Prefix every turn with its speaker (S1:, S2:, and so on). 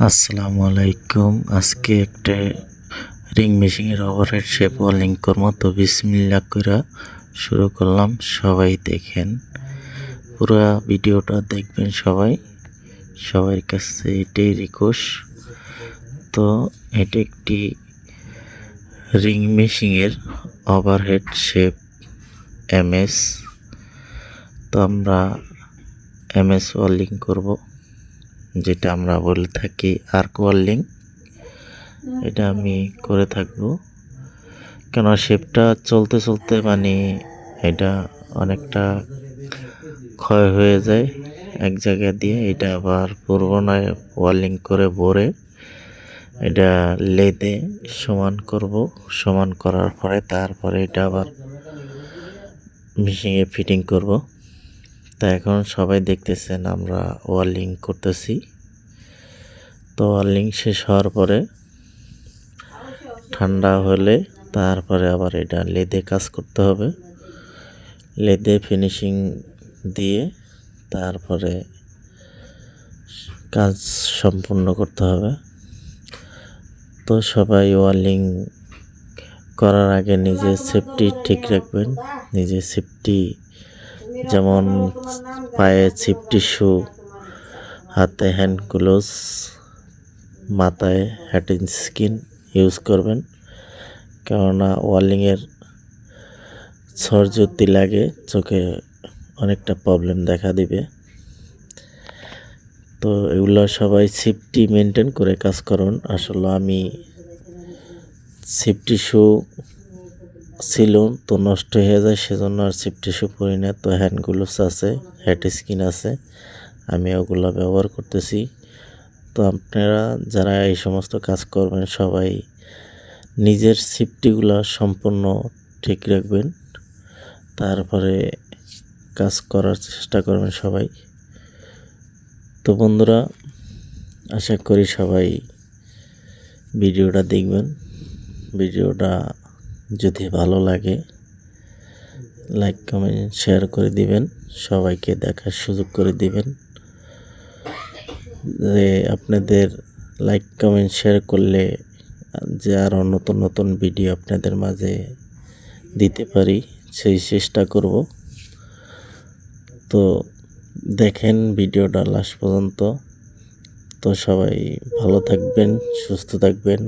S1: আসসালামু আলাইকুম। আজকে একটা রিং মেশিনের ওভারহেড শেপ ওয়েল্ডিং করবো, তো বিসমিল্লাহ কইরা শুরু করলাম। সবাই দেখেন, পুরো ভিডিওটা দেখবেন সবাই। সবার কাছে এটাই রিকোয়েস্ট। তো এটা একটি রিং মেশিনের ওভারহেড শেপ এমএস। তো আমরা এমএস ওয়েল্ডিং করব, যেটা আমরা বলে থাকি আর্ক ওয়েল্ডিং। এটা আমি করে থাকবো, কেন শেপটা চলতে চলতে এটা অনেকটা ক্ষয় হয়ে যায় এক জায়গা দিয়ে। এটা আবার পুনরায় ওয়েল্ডিং করে ভরে এটা লেদে সমান করব। সমান করার পরে তারপরে এটা আবার মেশিনে ফিটিং করব। তা এখন সবাই দেখতেছেন আমরা ওয়েল্ডিং করতেছি। তো ওয়েল্ডিং শেষ হওয়ার পরে ঠান্ডা হলে তারপরে আবার এটা লেদে কাজ করতে হবে। লেদে ফিনিশিং দিয়ে তারপরে কাজ সম্পূর্ণ করতে হবে। তো সবাই ওয়েল্ডিং করার আগে নিজের সেফটি ঠিক রাখবেন। নিজের সেফটি যেমন পায়ে সেফটি শু, হাতে হ্যান্ড গ্লোভস, মাথায় হ্যাটিং স্কিন ইউজ করবেন। কেননা ওয়েল্ডিংয়ের ঝড় যদি লাগে চোখে অনেকটা প্রবলেম দেখা দিবে। তো এগুলো সবাই সেফটি মেনটেন করে কাজ করুন। আসলে আমি সেফটি শু ছিল তো নষ্ট হয়ে যায়, সেজন্য আর সেফটি শু পরি না। তো হ্যান্ড গ্লোভস আছে, হ্যাট স্কিন আছে, আমি ওগুলো ব্যবহার করতেছি। তো আপনারা যারা এই সমস্ত কাজ করবেন সবাই নিজের সেফটিগুলো সম্পূর্ণ ঠিক রাখবেন, তারপরে কাজ করার চেষ্টা করবেন সবাই। তো বন্ধুরা, আশা করি সবাই ভিডিওটা দেখবেন। ভিডিওটা যদি ভালো লাগে লাইক কমেন্ট শেয়ার করে দিবেন, সবাইকে দেখার সুযোগ করে দিবেন। যে আপনাদের লাইক কমেন্ট শেয়ার করলে যে আরও নতুন নতুন ভিডিও আপনাদের মাঝে দিতে পারি সেই চেষ্টা করব। তো দেখেন ভিডিওটা লাস্ট পর্যন্ত। তো সবাই ভালো থাকবেন, সুস্থ থাকবেন।